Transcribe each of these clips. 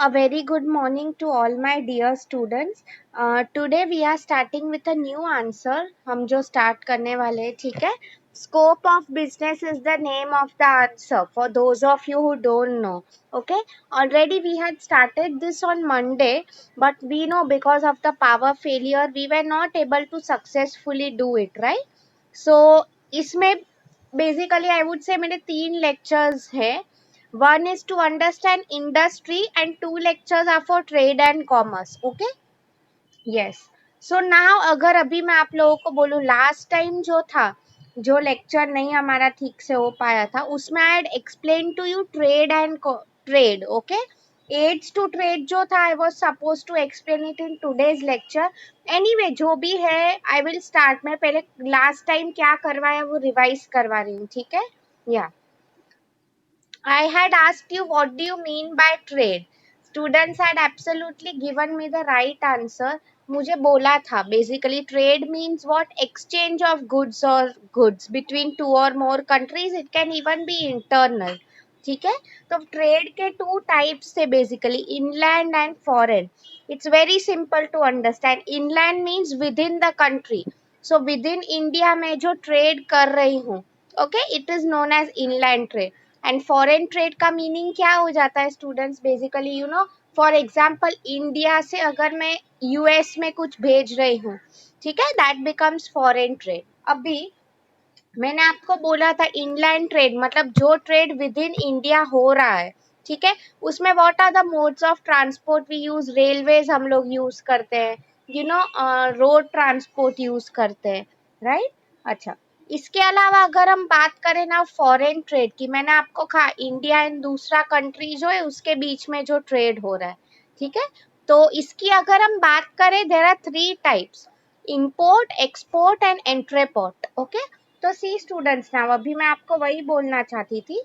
A very good morning to all my dear students. Today we are starting with a new answer. हम जो start करने वाले हैं, ठीक है? Scope of business is the name of the answer for those of you who don't know. Okay? Already we had started this on Monday, but we know because of the power failure we were not able to successfully do it, right? So इसमें basically I would say मेरे 3 lectures है. One is to understand industry and 2 lectures are for trade and commerce. Okay? Yes. So now अगर अभी मैं आप लोगों को बोलूँ लास्ट टाइम जो था जो लेक्चर नहीं हमारा ठीक से हो पाया था उसमें I had explain to you trade and trade. Okay, aids to trade जो था I was suppose to explain it in today's lecture. Anyway जो भी है आई विल स्टार्ट. मैं पहले लास्ट टाइम क्या करवाया वो रिवाइज करवा रही हूँ, ठीक है? या I had asked you what do you mean by trade. Students had absolutely given me the right answer. मुझे बोला था basically trade means what? Exchange of goods or goods between two or more countries. It can even be internal. ठीक है? तो trade के two types थे basically inland and foreign. It's very simple to understand. Inland means within the country. So within India में जो trade कर रही हूँ, okay, it is known as inland trade. And foreign trade का meaning क्या हो जाता है students? Basically you no, for example India से अगर मैं यूएस में कुछ भेज रही हूँ, ठीक है, दैट बिकम्स फॉरेन ट्रेड. अभी मैंने आपको बोला था इनलैंड ट्रेड मतलब जो ट्रेड विद इन इंडिया हो रहा है, ठीक है, उसमें what are the modes of transport we use? Railways हम लोग यूज करते हैं, you know, road transport use करते हैं, राइट? अच्छा, इसके अलावा अगर हम बात करें ना फॉरेन ट्रेड की, मैंने आपको कहा इंडिया एंड दूसरा कंट्री जो है उसके बीच में जो ट्रेड हो रहा है, ठीक है, तो इसकी अगर हम बात करें there are 3 types: import, export and entrepot. Okay, तो सी स्टूडेंट्स नाउ अभी मैं आपको वही बोलना चाहती थी.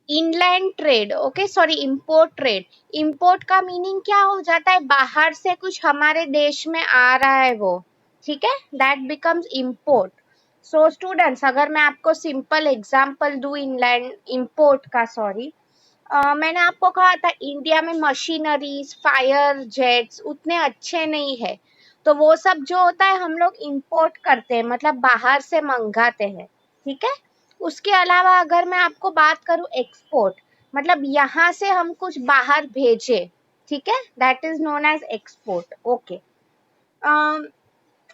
Inland trade, okay, sorry, import trade. Import का मीनिंग क्या हो जाता है? बाहर से कुछ हमारे देश में आ रहा है वो, ठीक है, that becomes import. So students अगर मैं आपको सिंपल एग्जांपल दूं इनलैंड इंपोर्ट का, सॉरी, मैंने आपको कहा था इंडिया में मशीनरीज, फायर जेट्स उतने अच्छे नहीं है, तो वो सब जो होता है हम लोग इंपोर्ट करते हैं, मतलब बाहर से मंगाते हैं, ठीक है. उसके अलावा अगर मैं आपको बात करूं एक्सपोर्ट, मतलब यहाँ से हम कुछ बाहर भेजे, ठीक है, that is known as export. Okay,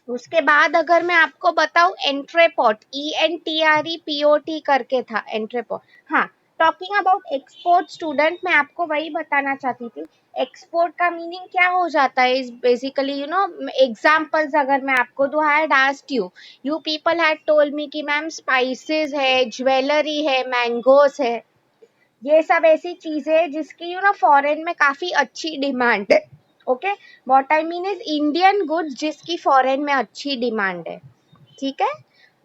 उसके बाद अगर मैं आपको बताऊं एंट्रेपोर्ट, ENTREPOT करके था एंट्रेपोर्ट. हाँ, टॉकिंग अबाउट एक्सपोर्ट स्टूडेंट, मैं आपको वही बताना चाहती थी. एक्सपोर्ट का मीनिंग क्या हो जाता है? Is basically you no, examples अगर मैं आपको दूं, I had asked you, you people had told me कि मैम स्पाइसेस है, ज्वेलरी है, मैंगोस है, ये सब ऐसी चीजें है जिसकी यू नो फॉरेन में काफी अच्छी डिमांड है. Okay, what I mean is Indian goods जिसकी फॉरेन में अच्छी डिमांड है, ठीक है.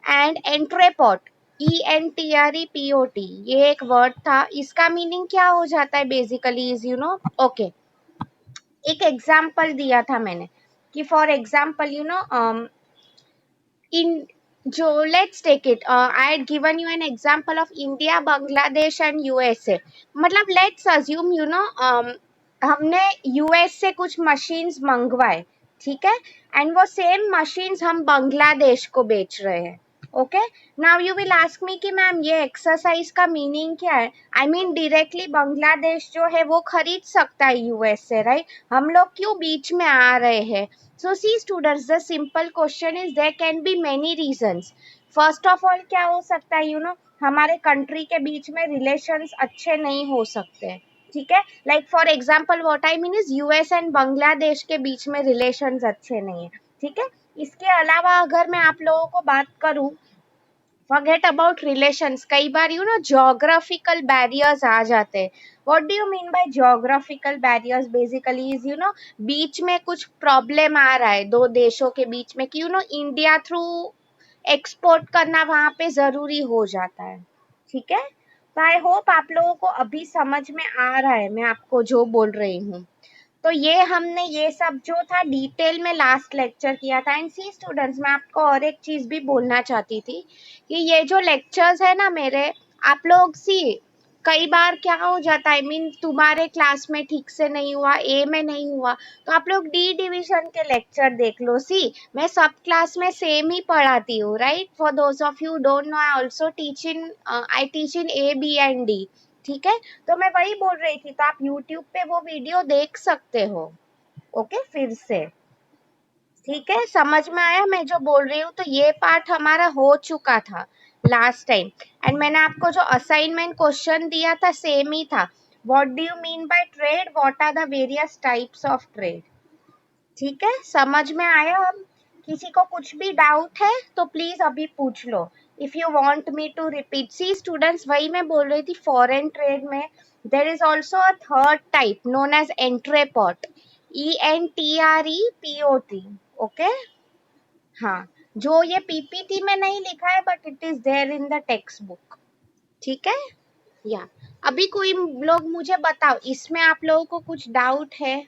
एंड एंट्रेपोर्ट, ENTREPOT, ये एक वर्ड था, इसका मीनिंग क्या हो जाता है basically is you no, okay, एक एग्जांपल दिया था मैंने कि for example you no, in जो let's take it, I had given you an example of India, Bangladesh and USA. मतलब let's assume you know, हमने US से कुछ मशीन्स मंगवाए, ठीक है, एंड वो सेम मशीन्स हम बांग्लादेश को बेच रहे हैं. Okay, now you will ask me कि मैम ये एक्सरसाइज का मीनिंग क्या है? आई मीन डायरेक्टली बांग्लादेश जो है वो खरीद सकता है यूएस से, राइट? हम लोग क्यों बीच में आ रहे हैं? So see students, the simple question is there can be many reasons. First of all क्या हो सकता है, you know, हमारे कंट्री के बीच में रिलेशंस अच्छे नहीं हो सकते हैं, ठीक है. Like for example what I mean is US and Bangladesh के बीच में रिलेशंस अच्छे नहीं है, ठीक है. इसके अलावा अगर मैं आप लोगों को बात करूं, फॉरगेट अबाउट रिलेशंस, कई बार यू नो ज्योग्राफिकल बैरियर्स आ जाते हैं. What do you mean by geographical barriers? Basically is you know, बीच में कुछ प्रॉब्लम आ रहा है दो देशों के बीच में कि you know India through export करना वहां पे जरूरी हो जाता है, ठीक है. तो आई होप आप लोगों को अभी समझ में आ रहा है मैं आपको जो बोल रही हूँ. तो ये हमने ये सब जो था डिटेल में लास्ट लेक्चर किया था. एंड सी स्टूडेंट्स, मैं आपको और एक चीज भी बोलना चाहती थी कि ये जो लेक्चर्स है ना मेरे, आप लोग सी कई बार क्या हो जाता है, मीन तुम्हारे क्लास में ठीक से नहीं हुआ, ए में नहीं हुआ, तो आप लोग डी डिवीजन के लेक्चर देख लो। सी मैं सब क्लास में सेम ही पढ़ाती हूँ, right? For those of you don't know, I also teach in, I teach in A B and D. ठीक है, तो मैं वही बोल रही थी, तो आप यूट्यूब पे वो वीडियो देख सकते हो। ओके, फिर से ठीक है, समझ में आया मैं जो बोल रही हूँ? तो ये पार्ट हमारा हो चुका था लास्ट टाइम, एंड मैंने आपको जो असाइनमेंट क्वेश्चन दिया था सेम ही था। What do you mean by trade, what are the various types of trade. ठीक है, समझ में आया? अब किसी को कुछ भी डाउट है तो प्लीज अभी पूछ लो, if you want me to repeat. See students, वही मैं बोल रही थी, फॉरेन ट्रेड में there is also a third type known as entrepot, ENTREPOT। Okay, हाँ, जो ये पीपीटी में नहीं लिखा है but it is there in the text book. ठीक है, या अभी कोई लोग मुझे बताओ, इसमें आप लोगों को कुछ डाउट है?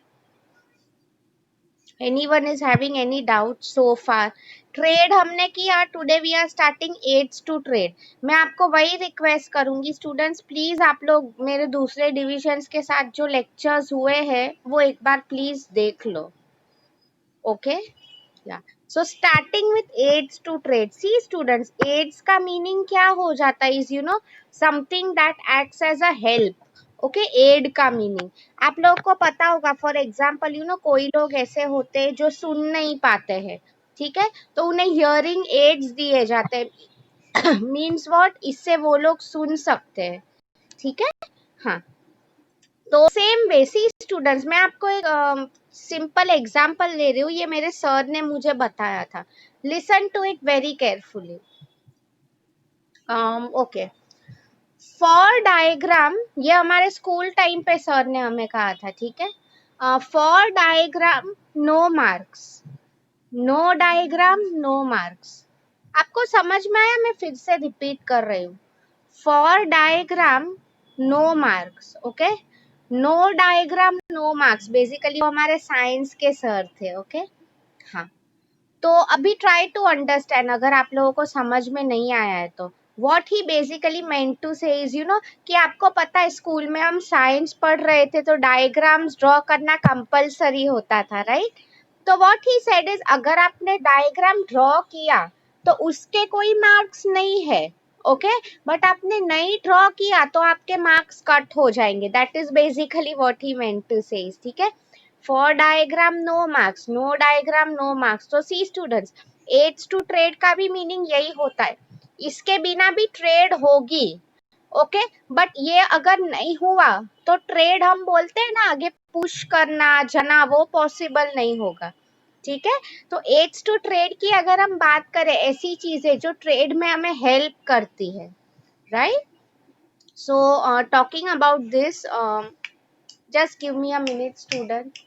Anyone is having any doubt so far? Trade हमने किया, today we are starting aids to trade. मैं आपको वही रिक्वेस्ट करूंगी स्टूडेंट्स, प्लीज आप लोग मेरे दूसरे डिविजन्स के साथ जो लेक्चर्स हुए हैं वो एक बार प्लीज देख लो। Okay, yeah so starting with aids to trade. See students, aids का मीनिंग क्या हो जाता है? Is something that acts as a help. Okay, aid का मीनिंग आप लोग को पता होगा। फॉर एग्जाम्पल कोई लोग ऐसे होते हैं जो सुन नहीं पाते हैं, ठीक है, तो उन्हें हियरिंग एड्स दिए जाते हैं। मीन्स व्हाट, इससे वो लोग सुन सकते हैं। ठीक है, हाँ, तो सेम बेसिक स्टूडेंट्स, मैं आपको एक सिंपल एग्जांपल ले रही हूँ, ये मेरे सर ने मुझे बताया था। Listen to it very carefully. Okay, for diagram, ये हमारे स्कूल टाइम पे सर ने हमें कहा था। ठीक है, for diagram no marks, no diagram no marks. आपको समझ में आया? मैं फिर से रिपीट कर रही हूँ, for diagram no marks. Okay, no diagram no marks, basically वो हमारे साइंस के सर थे। ओके, हाँ, तो अभी ट्राई टू अंडरस्टैंड, अगर आप लोगों को समझ में नहीं आया है तो। What he basically meant to say is कि आपको पता है स्कूल में हम साइंस पढ़ रहे थे तो डायग्राम्स ड्रॉ करना कंपलसरी होता था, राइट? तो व्हाट ही सेड इज, अगर आपने डायग्राम ड्रॉ किया तो उसके कोई मार्क्स नहीं है। ओके, बट आपने नहीं ड्रॉ किया तो आपके मार्क्स कट हो जाएंगे। That is basically what he meant to say. ठीक है, for diagram no marks, no diagram no marks. तो see students, aids to trade का भी मीनिंग यही होता है, इसके बिना भी ट्रेड होगी। ओके, बट ये अगर नहीं हुआ तो ट्रेड हम बोलते हैं ना, आगे पुश करना जना, वो पॉसिबल नहीं होगा। ठीक है, तो एड्स टू ट्रेड की अगर हम बात करें, ऐसी चीजें जो ट्रेड में हमें हेल्प करती है, right? So talking about this, just give me a minute student.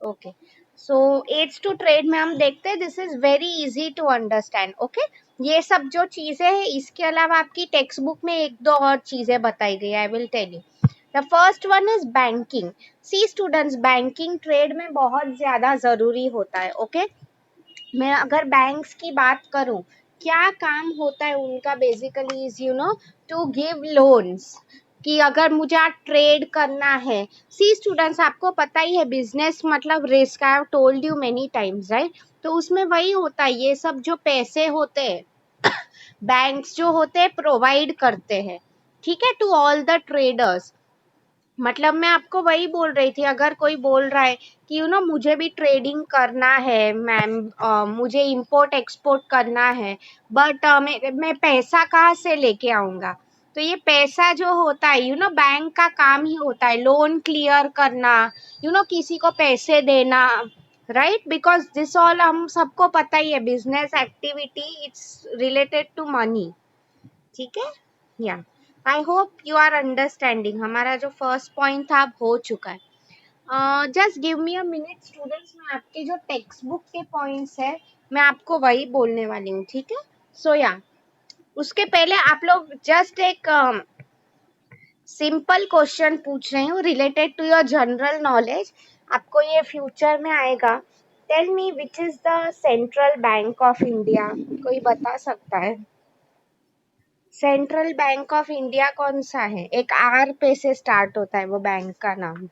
Okay, so aids to trade में हम देखते हैं, this is very easy to understand. Okay, ये सब जो चीजें हैं, इसके अलावा आपकी टेक्स्ट बुक में एक दो और चीजें बताई गई, I will tell you. The first one is banking. See students, banking trade में बहुत ज्यादा जरूरी होता है। ओके, मैं अगर बैंक्स की बात करूं, क्या काम होता है उनका? Basically is to give loans, कि अगर मुझे आज ट्रेड करना है। सी स्टूडेंट्स, आपको पता ही है बिजनेस मतलब risk, I have told you many times, right? तो उसमें वही होता है, ये सब जो पैसे होते हैं बैंक्स जो होते हैं प्रोवाइड करते हैं, ठीक है, टू ऑल द ट्रेडर्स। मतलब मैं आपको वही बोल रही थी, अगर कोई बोल रहा है कि मुझे भी ट्रेडिंग करना है मैम, मुझे इंपोर्ट एक्सपोर्ट करना है, बट मैं पैसा कहाँ से लेके आऊंगा? तो ये पैसा जो होता है बैंक का काम ही होता है लोन क्लियर करना, किसी को पैसे देना, राइट? बिकॉज दिस ऑल हम सबको पता ही है, business activity it's related to money. ठीक है, या I hope you are understanding. हमारा जो फर्स्ट पॉइंट था अब हो चुका है। Just give me a minute students, मैं आपके जो टेक्स्ट बुक के पॉइंट्स है मैं आपको वही बोलने वाली हूँ। ठीक है, सो या उसके पहले आप लोग जस्ट एक सिंपल क्वेश्चन पूछ रही हूँ related to your general knowledge, आपको ये फ्यूचर में आएगा। Tell me which is the central bank of India, कोई बता सकता है? सेंट्रल बैंक ऑफ इंडिया कौन सा है? एक आर पे से स्टार्ट होता है वो बैंक का नाम।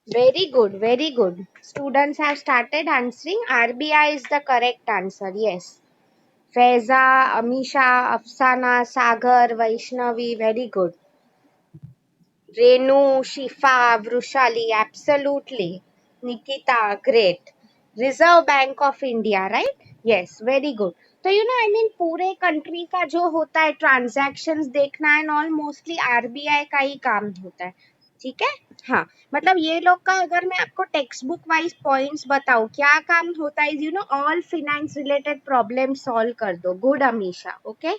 Very good, very good. Students have started answering. RBI is the correct answer. Yes. Faiza, Amisha, Afsana, Sagar, Vaishnavi. Very good. Renu, Shifa, Vrushali. Absolutely. Nikita, great. Reserve Bank of India, right? Yes, very good. तो I mean पूरे country का जो होता है transactions देखना and all mostly RBI का ही काम होता है, ठीक है। हाँ, मतलब ये लोग का अगर मैं आपको टेक्स्ट बुक वाइज पॉइंट्स बताऊं क्या काम होता है, all finance related problem solve कर दो। Good Amisha, okay.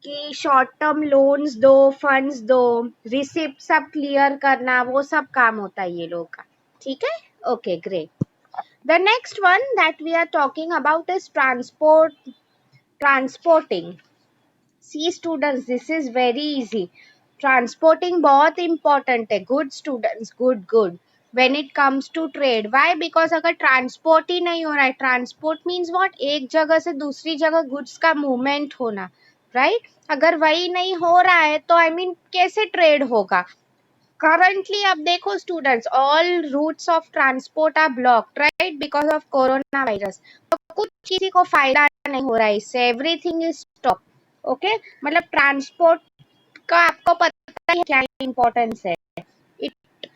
कि शॉर्ट टर्म लोन्स दो, फंड्स दो, रिसिप्ट सब क्लियर करना, वो सब काम होता है ये लोग का, ठीक है। Okay, great. The next one that we are talking about is transporting. See students, this is very easy. Transporting बहुत इंपॉर्टेंट है। Good students, good good. When it comes to trade, why? Because अगर transport ही नहीं हो रहा है, transport means what, एक जगह से दूसरी जगह गुड्स का मूवमेंट होना, राइट? अगर वही नहीं हो रहा है तो आई मीन कैसे ट्रेड होगा? currently अब देखो students, all routes of transport are blocked, right, because of corona virus. तो कुछ किसी को फायदा नहीं हो रहा है इससे, एवरीथिंग इज स्टॉप, ओके। मतलब ट्रांसपोर्ट का आपको पता है क्या इंपॉर्टेंस है? It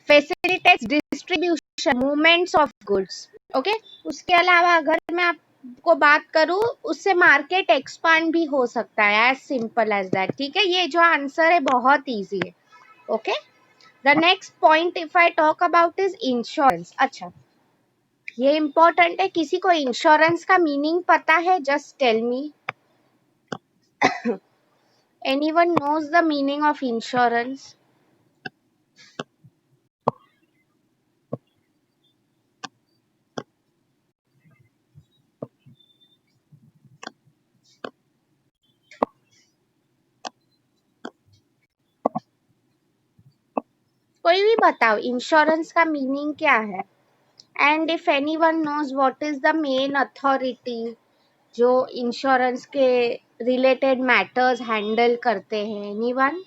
facilitates distribution movements of goods, okay. उसके अलावा अगर मैं आपको बात करूं, उससे मार्केट एक्सपांड भी हो सकता है, एज सिंपल एज दैट, ठीक है। ये जो आंसर है बहुत इजी है, okay. The next point if I talk about is insurance. अच्छा, ये important है। किसी को इंश्योरेंस का मीनिंग पता है? Just tell me. Anyone knows the meaning of insurance? कोई भी बताओ इंश्योरेंस का मीनिंग क्या है? And if anyone knows what is the main authority जो इंश्योरेंस के रिलेटेड मैटर्स हैंडल करते हैं? एनीवन?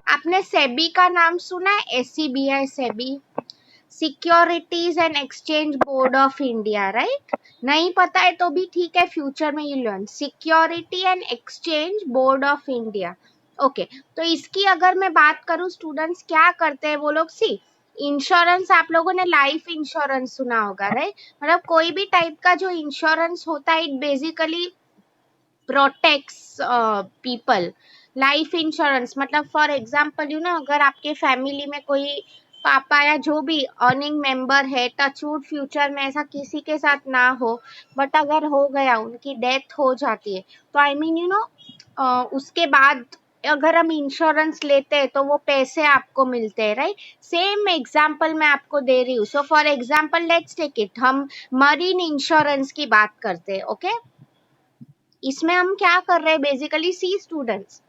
आपने सेबी का नाम सुना है? SCBI, SEBI, securities and exchange board of India, right? नहीं पता है तो भी ठीक है, फ्यूचर में you learn. Security and exchange board of India, okay. तो इसकी अगर मैं बात करूं स्टूडेंट्स, क्या करते हैं वो लोग? सी, इंश्योरेंस आप लोगों ने लाइफ इंश्योरेंस सुना होगा, राइट? मतलब कोई भी टाइप का जो इंश्योरेंस होता है, it basically protects people. Life insurance मतलब फॉर एग्जांपल अगर आपके फैमिली में कोई पापा या जो भी अर्निंग मेंबर है, टचवुड फ्यूचर में ऐसा किसी के साथ ना हो, बट अगर हो गया, उनकी डेथ हो जाती है, तो आई मीन उसके बाद अगर हम इंश्योरेंस लेते हैं तो वो पैसे आपको मिलते हैं, राइट? सेम एग्जांपल मैं आपको दे रही हूँ। So for example let's take it, हम मरीन इंश्योरेंस की बात करते हैं, ओके। इसमें हम क्या कर रहे हैं बेसिकली? सी स्टूडेंट्स,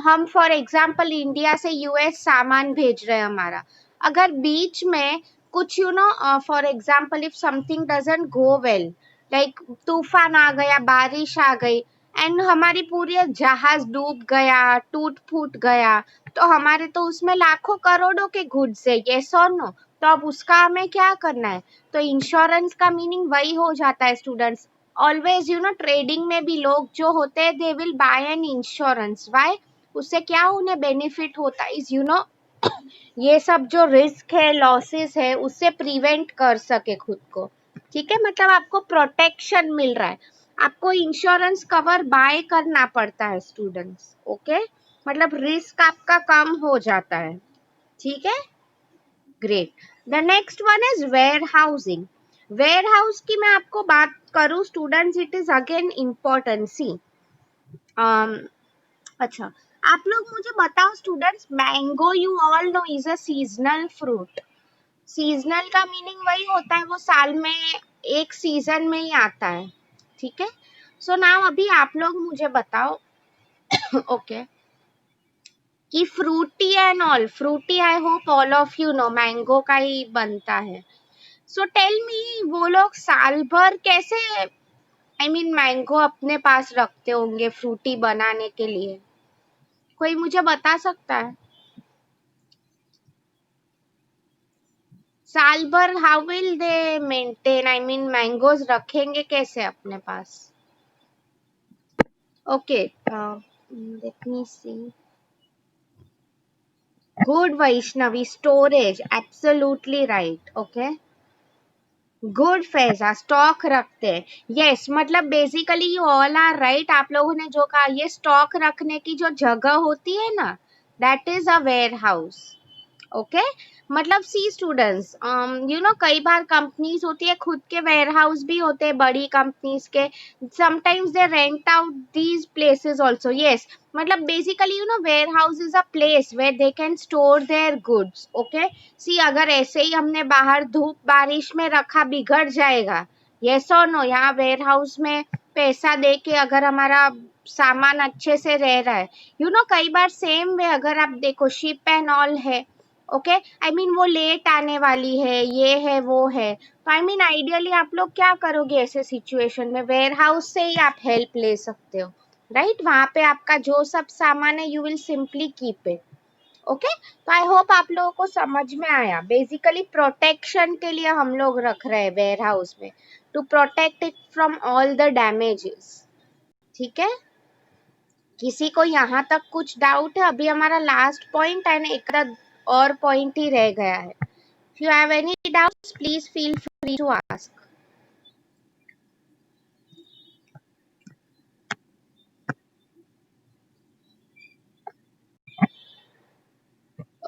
हम फॉर एग्जांपल इंडिया से यूएस सामान भेज रहे हैं हमारा, अगर बीच में कुछ for example if something doesn't go well, like तूफान आ गया, बारिश आ गई, एंड हमारी पूरी जहाज डूब गया, टूट फूट गया, तो हमारे तो उसमें लाखों करोड़ों के गुड्स है, यस और नो? तो अब उसका हमें क्या करना है? तो इंश्योरेंस का मीनिंग वही हो जाता है स्टूडेंट्स। ऑलवेज ट्रेडिंग में भी लोग जो होते हैं, they will buy an insurance. Why? उससे क्या उन्हें बेनिफिट होता है इज ये सब जो रिस्क है, लॉसेस है, उससे प्रिवेंट कर सके खुद को, ठीक है। मतलब आपको प्रोटेक्शन मिल रहा है, आपको इंश्योरेंस कवर बाय करना पड़ता है स्टूडेंट्स, ओके। मतलब रिस्क आपका कम हो जाता है, ठीक है। Great. The next one is warehousing. Warehouse की मैं आपको बात करूं students, it is again important. See, अच्छा, आप लोग मुझे बताओ students, mango you all know is a seasonal fruit. Seasonal का मीनिंग वही होता है, वो साल में एक सीजन में ही आता है, ठीक है। सो नाउ अभी आप लोग मुझे बताओ ओके, कि Frooti and all, Frooti I hope all of you know mango का ही बनता है। सो टेल मी, वो लोग साल भर कैसे आई मीन मैंगो अपने पास रखते होंगे फ्रूटी बनाने के लिए? कोई मुझे बता सकता है? साल भर how will they maintain I mean mangoes रखेंगे कैसे अपने पास? Okay, let me see. Good Vaishnavi, storage, absolutely right. Okay, good Faiza, stock रखते हैं। यस, मतलब basically you all are right. आप लोगों ने जो कहा, ये स्टॉक रखने की जो जगह होती है ना, that is a warehouse. Okay, मतलब सी स्टूडेंट्स, यू नो कई बार कंपनीज होती है, खुद के वेयर हाउस भी होते हैं बड़ी कंपनीज के। Sometimes they rent out these places also. Yes, मतलब basically you know warehouse is a place where they can store their goods. Okay, see अगर ऐसे ही हमने बाहर धूप बारिश में रखा, बिगड़ जाएगा। यस और नो? यहाँ वेयर हाउस में पैसा दे के अगर हमारा सामान अच्छे से रह रहा है, यू नो कई बार सेम वे अगर आप देखो शिप एंड ऑल है। ओके, आई मीन वो लेट आने वाली है, ये है वो है, तो आई मीन आइडियली आप लोग क्या करोगे ऐसे सिचुएशन में? वेयर हाउस से ही आप हेल्प ले सकते हो, राइट? वहां पे आपका जो सब सामान है, you will simply keep it. Okay, तो आई होप आप लोगों को समझ में आया। बेसिकली प्रोटेक्शन के लिए हम लोग रख रहे हैं वेयर हाउस में, to protect it from all the damages. ठीक है, किसी को यहाँ तक कुछ डाउट है? अभी हमारा लास्ट पॉइंट है ना, एक और पॉइंट ही रह गया है। If you have any doubts, please feel free to ask.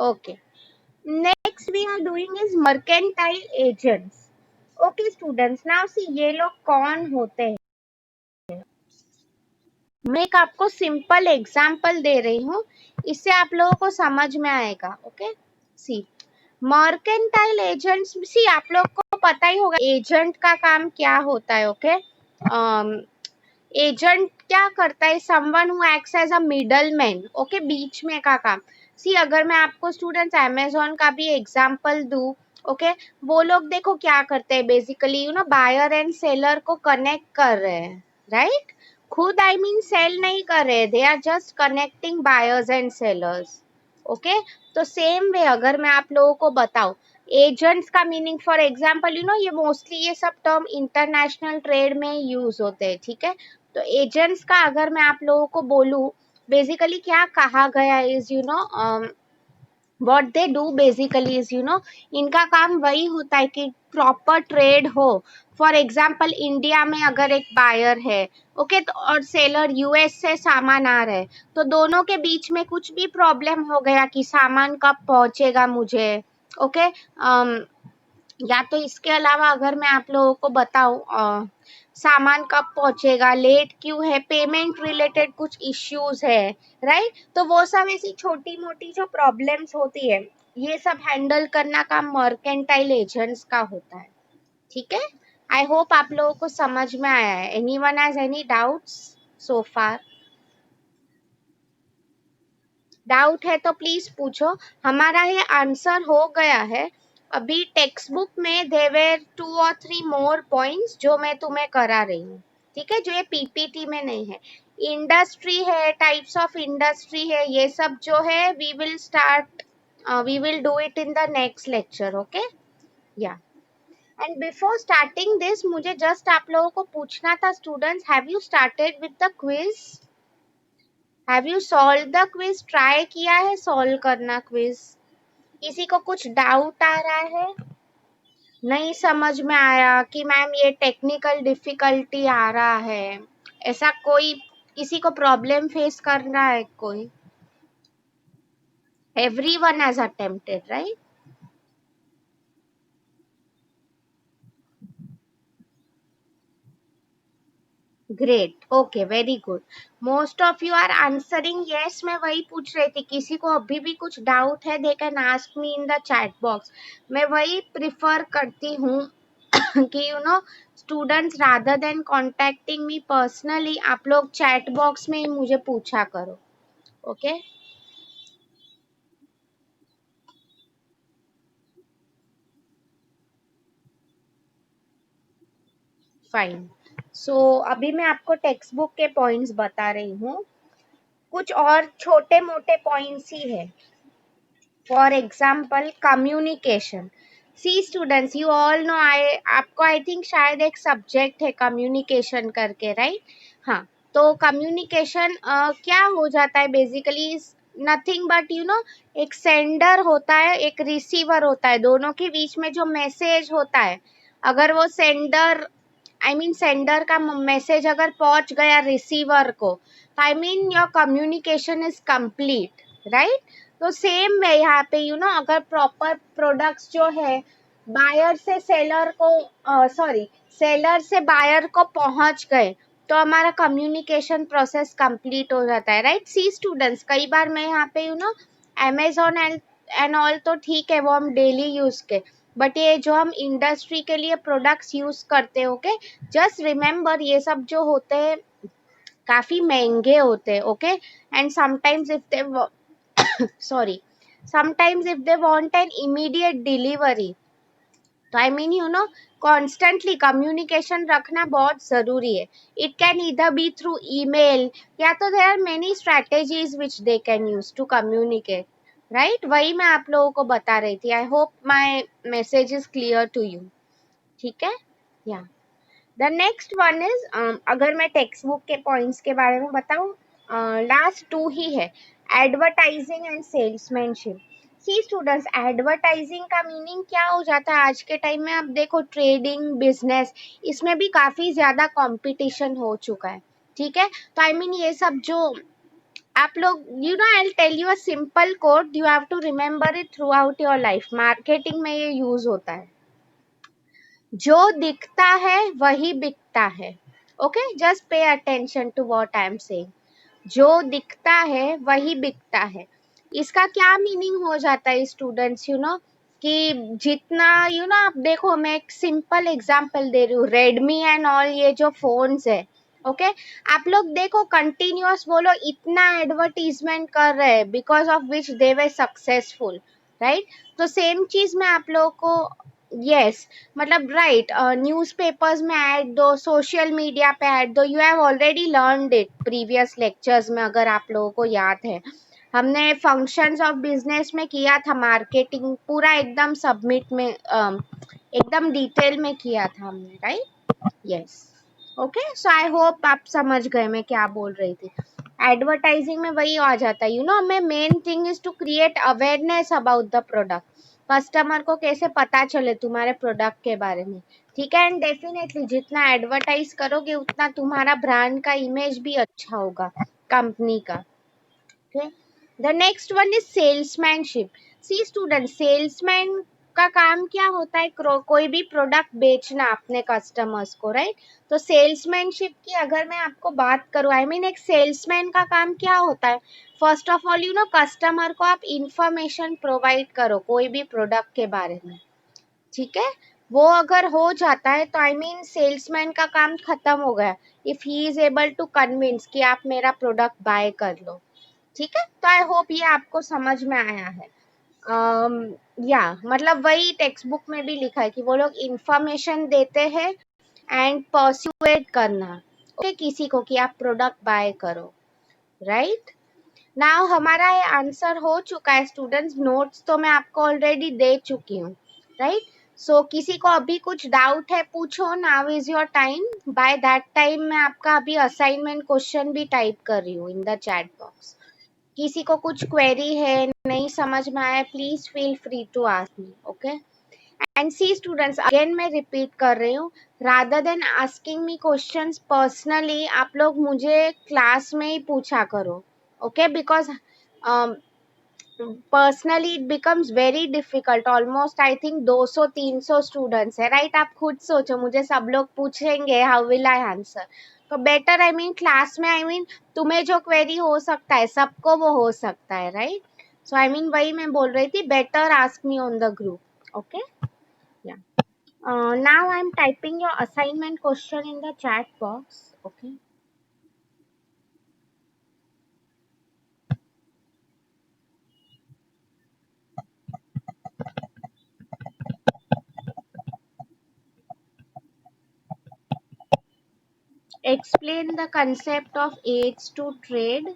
Okay. Next we are doing is mercantile agents. Okay students, now see ये लोग कौन होते हैं? मैं एक आपको सिंपल एग्जांपल दे रही हूँ, इससे आप लोगों को समझ में आएगा। ओके, सी मर्केंटाइल एजेंट्स, सी आप लोग को पता ही होगा एजेंट का काम क्या होता है। ओके, एजेंट क्या करता है? Someone who acts as a middle man. Okay, बीच में का काम। सी अगर मैं आपको स्टूडेंट्स अमेजोन का भी एग्जांपल दूं, ओके, वो लोग देखो क्या करते हैं, basically you know buyer and seller को कनेक्ट कर रहे हैं, राइट? खुद आई मीन सेल नहीं कर रहे, they are just connecting buyers and sellers. Okay, तो सेम वे अगर मैं आप लोगों को बताऊं, एजेंट्स का meaning for example you know ये मोस्टली ये सब टर्म इंटरनेशनल ट्रेड में यूज होते हैं। ठीक है, तो एजेंट्स का अगर मैं आप लोगों को बोलूं, बेसिकली क्या कहा गया is you know what they do basically is you no, इनका काम वही होता है कि प्रॉपर ट्रेड हो। फॉर एग्जाम्पल इंडिया में अगर एक बायर है, ओके, तो और सेलर यूएस से सामान आ रहा है, तो दोनों के बीच में कुछ भी प्रॉब्लम हो गया कि सामान कब पहुंचेगा मुझे, ओके, या तो इसके अलावा अगर मैं आप लोगों को बताऊं सामान कब पहुंचेगा, लेट क्यों है, पेमेंट रिलेटेड कुछ इश्यूज है, राइट? तो वो सब ऐसी छोटी मोटी जो प्रॉब्लम्स होती है, ये सब हैंडल करना काम मर्केंटाइल एजेंट्स का होता है। ठीक है, आई होप आप लोगों को समझ में आया है। Anyone has any doubts so far? Doubt है तो प्लीज पूछो। हमारा ये आंसर हो गया है। अभी टेक्स्ट बुक में देयर 2 or 3 मोर पॉइंट्स जो मैं तुम्हें करा रही हूँ। ठीक है, जो ये पीपीटी में नहीं है। इंडस्ट्री है, टाइप्स ऑफ इंडस्ट्री है, ये सब जो है we will do it in the next lecture. Okay, या एंड बिफोर स्टार्टिंग दिस मुझे जस्ट आप लोगों को पूछना था students, have you started with the quiz? Have you solve the quiz? Try किया है सॉल्व करना क्विज? किसी को कुछ डाउट आ रहा है, नहीं समझ में आया कि मैम ये टेक्निकल डिफिकल्टी आ रहा है, ऐसा कोई किसी को प्रॉब्लम फेस कर रहा है कोई? Everyone has attempted, right? Great, okay, very good. Most of you are answering yes. मैं वही पूछ रही थी, किसी को अभी भी कुछ डाउट है they can ask me in the chat box. मैं वही प्रिफर करती हूँ कि you know students rather than contacting me personally, आप लोग चैट बॉक्स में ही मुझे पूछा करो। Okay, fine. सो अभी मैं आपको टेक्स्ट बुक के पॉइंट्स बता रही हूँ, कुछ और छोटे मोटे पॉइंट्स ही है। For example communication. See students, you all know, आपको आई थिंक शायद एक सब्जेक्ट है कम्युनिकेशन करके, राइट? हाँ, तो कम्युनिकेशन क्या हो जाता है basically, nothing but you know, एक सेंडर होता है, एक रिसीवर होता है, दोनों के बीच में जो मैसेज होता है, अगर वो सेंडर, आई मीन सेंडर का मैसेज अगर पहुंच गया रिसीवर को, तो I mean your communication is complete, right? तो सेम वे यहाँ पे यू नो, अगर प्रॉपर प्रोडक्ट्स जो है बायर से सेलर को, सॉरी, सेलर से बायर को पहुंच गए, तो हमारा कम्युनिकेशन प्रोसेस कंप्लीट हो जाता है, राइट? सी स्टूडेंट्स, कई बार मैं यहाँ पे you know Amazon and all तो ठीक है, वो हम डेली यूज के, बट ये जो हम इंडस्ट्री के लिए प्रोडक्ट्स यूज करते हैं, ओके, जस्ट रिमेम्बर ये सब जो होते हैं काफी महंगे होते हैं, okay, and sometimes if they sorry, sometimes if they want an immediate delivery, तो I mean you know constantly communication रखना बहुत जरूरी है। It can either be through email, या तो there are many strategies which they can use to communicate, right? वही मैं आप लोगों को बता रही थी। I hope my message is clear to you, ठीक है? या द नेक्स्ट वन इज, अगर मैं टेक्स्ट बुक के पॉइंट्स के बारे में बताऊं, लास्ट टू ही है, advertising and salesmanship. See students, advertising का मीनिंग क्या हो जाता है आज के टाइम में? आप देखो ट्रेडिंग बिजनेस, इसमें भी काफी ज्यादा कंपटीशन हो चुका है, ठीक है? तो आई मीन ये सब जो आप लोग, you know, I tell you a simple code, you have to remember it throughout your life. Marketing में ये यूज होता है, जो दिखता है वही बिकता है, okay, just pay attention to what I am saying. जो दिखता है वही बिकता है। इसका क्या मीनिंग हो जाता है स्टूडेंट्स, यू नो, कि जितना यू नो, आप देखो, मैं एक सिंपल एग्जांपल दे रही हूँ, रेडमी एंड ऑल ये जो फोन्स है, ओके, आप लोग देखो कंटिन्यूअस बोलो इतना एडवर्टीजमेंट कर रहे हैं, because of which they way successful, right? तो सेम चीज मैं आप लोगों को, यस, मतलब राइट, न्यूज़पेपर्स में ऐड दो, सोशल मीडिया पे ऐड दो, you have already learned it previous lectures में, अगर आप लोगों को याद है, हमने फंक्शंस ऑफ बिजनेस में किया था मार्केटिंग, पूरा एकदम सबमिट में, एकदम डिटेल में किया था हमने, right? Yes, okay, so I hope आप समझ गए मैं क्या बोल रही थी। एडवर्टाइजिंग में वही आ जाता है, यू नो, हमें main thing is to create awareness about the product, customer को कैसे पता चले तुम्हारे प्रोडक्ट के बारे में, ठीक है? एंड डेफिनेटली जितना एडवर्टाइज करोगे उतना तुम्हारा ब्रांड का इमेज भी अच्छा होगा, कंपनी का, okay? The next one is salesmanship. See students, salesman का काम क्या होता है? कोई भी प्रोडक्ट बेचना अपने कस्टमर्स को, राइट? तो सेल्समैनशिप की अगर मैं आपको बात करूं, आई मीन एक सेल्समैन का काम क्या होता है? First of all you know, customer को आप इंफॉर्मेशन प्रोवाइड करो कोई भी प्रोडक्ट के बारे में, ठीक है? वो अगर हो जाता है तो आई मीन सेल्समैन का काम खत्म हो गया, if he is able to convince कि आप मेरा प्रोडक्ट बाय कर लो, ठीक है? तो आई होप ये आपको समझ में आया है। या मतलब वही टेक्स्ट बुक में भी लिखा है कि वो लोग इंफॉर्मेशन देते हैं एंड परस्यूएट करना, ओके, किसी को कि आप प्रोडक्ट बाय करो, राइट? नाउ हमारा ये आंसर हो चुका है स्टूडेंट्स, नोट्स तो मैं आपको ऑलरेडी दे चुकी हूँ, राइट? सो किसी को अभी कुछ डाउट है पूछो, now is your time. By that time मैं आपका अभी असाइनमेंट क्वेश्चन भी टाइप कर रही हूँ इन द चैट बॉक्स। किसी को कुछ क्वेरी है, नहीं समझ में आया, please feel free to ask me, okay? And see students, again मैं रिपीट कर रही हूँ, rather than asking me questions personally, आप लोग मुझे क्लास में ही पूछा करो, okay? Because personally it becomes very difficult, almost I think 200-300 students है, राइट? आप खुद सोचो, मुझे सब लोग पूछेंगे, हाउ विल आई आंसर? तो बेटर, आई मीन क्लास में, आई मीन तुम्हें जो क्वेरी हो सकता है सबको वो हो सकता है, राइट? सो आई मीन वही मैं बोल रही थी, better ask me on the group, okay? या now I am typing your assignment question in the chat box, okay? explain the concept of aids to trade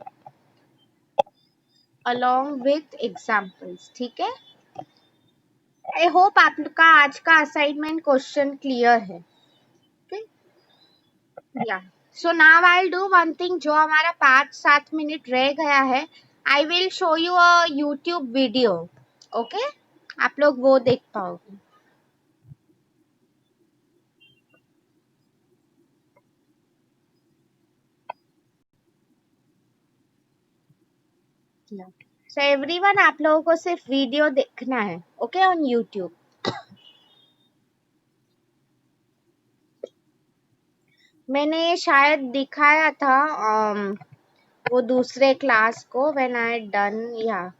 along with examples. ठीक है, I hope आपका आज का assignment question clear है. Okay? Yeah. So now I'll do one thing. जो हमारा 5-7 minute रह गया है, I will show you a YouTube video. Okay? आप लोग वो देख पाओगे. Yeah. So everyone, आप लोगों को सिर्फ वीडियो देखना है. Okay? On YouTube. मैंने ये शायद दिखाया था वो दूसरे क्लास को when I done. Yeah.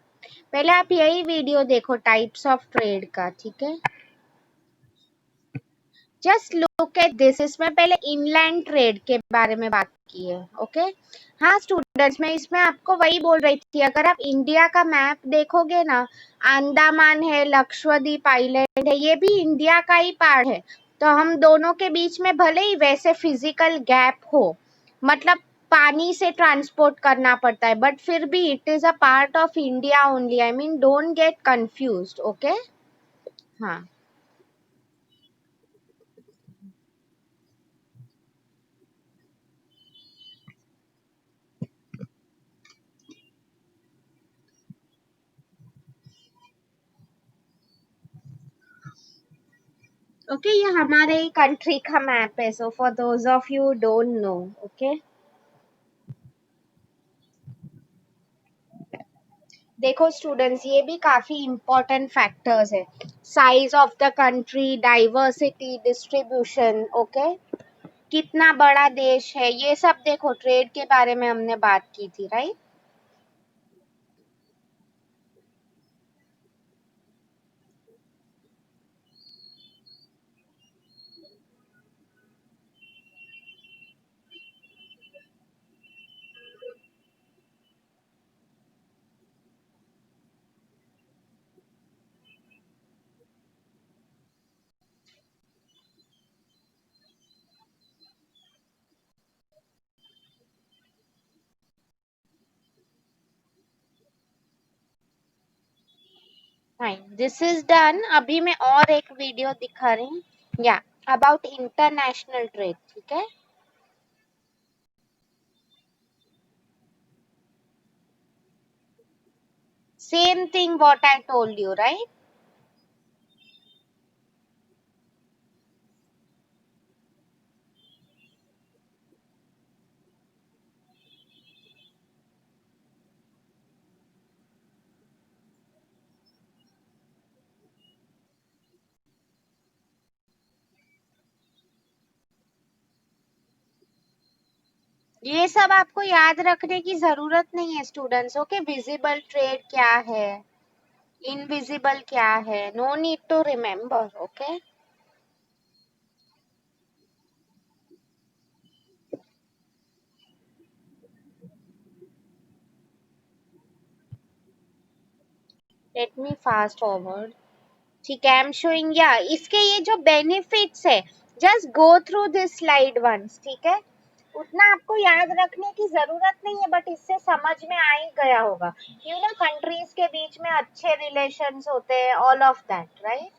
पहले आप यही वीडियो देखो टाइप्स ऑफ ट्रेड का. ठीक है, जस्ट लुक एट दिस. इसमें पहले इनलैंड ट्रेड के बारे में बात की है. ओके. हाँ स्टूडेंट्स, मैं इसमें आपको वही बोल रही थी, अगर आप इंडिया का मैप देखोगे ना, अंडमान है, लक्षद्वीप आइलैंड है, ये भी इंडिया का ही पार्ट है. तो हम दोनों के बीच में भले ही वैसे फिजिकल गैप हो, मतलब पानी से ट्रांसपोर्ट करना पड़ता है, बट फिर भी it is a part of India only. I mean don't get confused. Okay. हाँ. ओके, ये हमारे कंट्री का मैप है. So for those of you don't no. Okay, देखो स्टूडेंट्स, ये भी काफी इंपॉर्टेंट फैक्टर्स है. Size of the country, diversity, distribution. Okay, कितना बड़ा देश है, ये सब देखो. ट्रेड के बारे में हमने बात की थी, right? Fine, this is done. अभी मैं और एक वीडियो दिखा रही हूँ. या अबाउट इंटरनेशनल ट्रेड. ठीक है, same thing what I told you, right? ये सब आपको याद रखने की जरूरत नहीं है स्टूडेंट्स. ओके, विजिबल ट्रेड क्या है, इनविजिबल क्या है, no need to remember. Okay. Let me fast forward. ठीक है, आई एम शोइंग. या इसके ये जो बेनिफिट्स है, just go through this slide once. ठीक है, उतना आपको याद रखने की जरूरत नहीं है, बट इससे समझ में आ ही गया होगा. यू नो, कंट्रीज के बीच में अच्छे रिलेशंस होते हैं, all of that, right?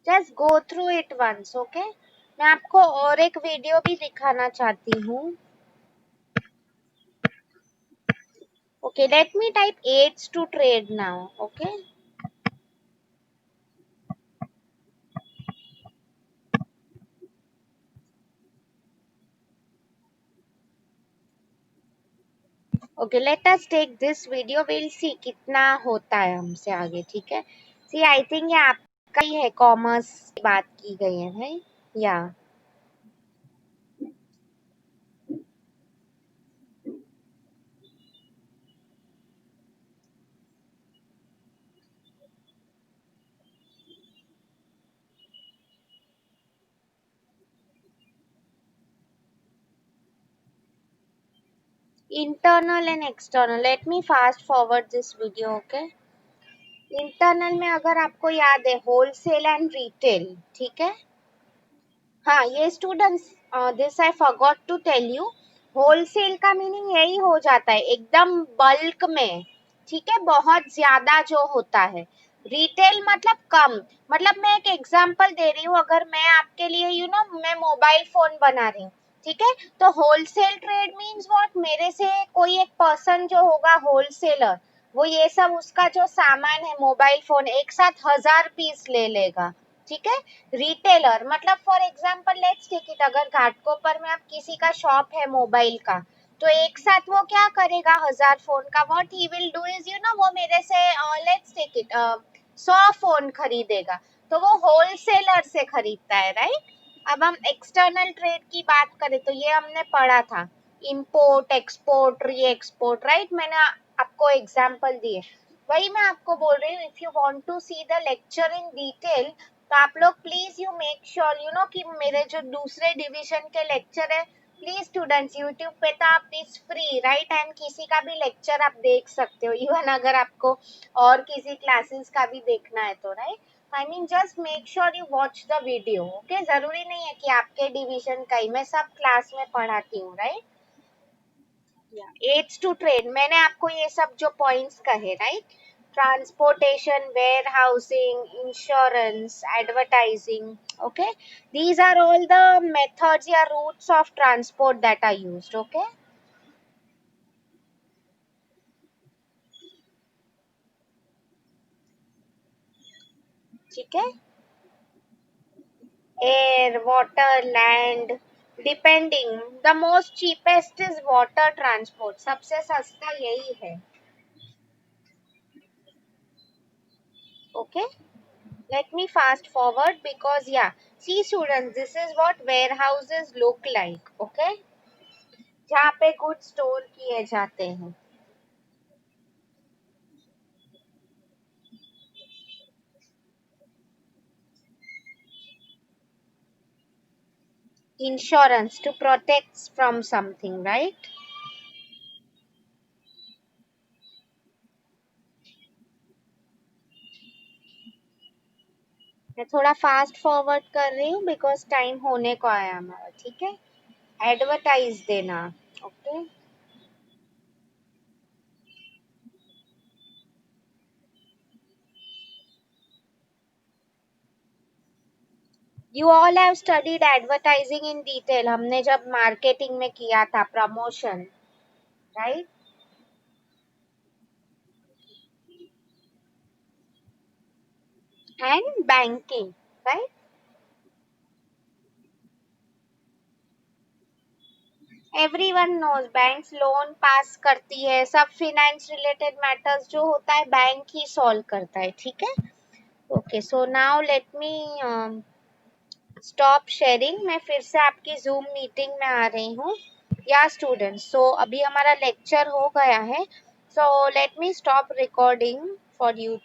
Just go through it once. Okay, मैं आपको और एक वीडियो भी दिखाना चाहती हूँ. Okay, let me type aids to trade now. Okay. Okay, let us take this video. Will see कितना होता है हमसे आगे. ठीक है, सी आई थिंक ये आपका ही है, कॉमर्स की बात की गई है भाई. या internal and external. Let me fast forward this video, okay? Internal में अगर आपको याद है होलसेल एंड रिटेल, ठीक है। हाँ ये students, this I forgot to tell you, wholesale का मीनिंग यही हो जाता है एकदम बल्क में, ठीक है, बहुत ज्यादा जो होता है। रिटेल मतलब कम, मतलब मैं एक एग्जांपल दे रही हूँ, अगर मैं आपके लिए मैं मोबाइल फोन बना रही हूँ, ठीक है, तो होलसेल ट्रेड मीन्स व्हाट, मेरे से कोई एक पर्सन जो होगा होलसेलर, वो ये सब उसका जो सामान है मोबाइल फोन एक साथ 1000 पीस ले लेगा, ठीक है। रिटेलर मतलब for example let's take it, अगर घाटकोपर में आप किसी का शॉप है मोबाइल का, तो एक साथ वो क्या करेगा 1000 फोन का, what he will do is वो मेरे से लेट्स टेक इट 100 फोन खरीदेगा, तो वो होलसेलर से खरीदता है, राइट। अब हम एक्सटर्नल ट्रेड की बात करें तो ये हमने पढ़ा था, इंपोर्ट एक्सपोर्ट री एक्सपोर्ट, राइट, मैंने आपको एग्जांपल दिए। वही मैं आपको बोल रही हूँ, if you want to see the lecture in detail, तो आप लोग प्लीज यू मेक श्योर कि मेरे जो दूसरे डिवीजन के लेक्चर है, प्लीज स्टूडेंट्स यूट्यूब पे तो आप इज फ्री, राइट, एंड किसी का भी लेक्चर आप देख सकते हो, इवन अगर आपको और किसी क्लासेस का भी देखना है तो, right. I mean just make sure you watch the video, okay, जरूरी नहीं है कि आपके डिवीजन का ही, मैं सब क्लास में पढ़ाती हूँ, राइट। एड्स टू ट्रेड, मैंने आपको ये सब जो पॉइंट्स कहे, right, transportation, warehousing, insurance, advertising, okay, these are all the methods या routes of transport that are used, okay। ठीक है, air water land, depending, the most cheapest is water transport, सबसे सस्ता यही है, okay. Let me fast forward because yeah, see students, this is what warehouses look like, okay, जहाँ पे good store किए जाते हैं। Insurance to protect from something, right. मैं थोड़ा फास्ट फॉरवर्ड कर रही हूँ बिकॉज टाइम होने को आया हमारा, ठीक है। एडवर्टाइज देना, okay. You all have studied advertising in detail, हमने जब मार्केटिंग में किया था promotion, right, and banking, right. Everyone knows banks loan pass करती है, सब फिनेंस रिलेटेड मैटर्स जो होता है बैंक ही सॉल्व करता है, ठीक है। Okay, so now let me stop sharing, मैं फिर से आपकी जूम मीटिंग में आ रही हूँ, या स्टूडेंट्स, सो अभी हमारा लेक्चर हो गया है, so let me stop recording for YouTube.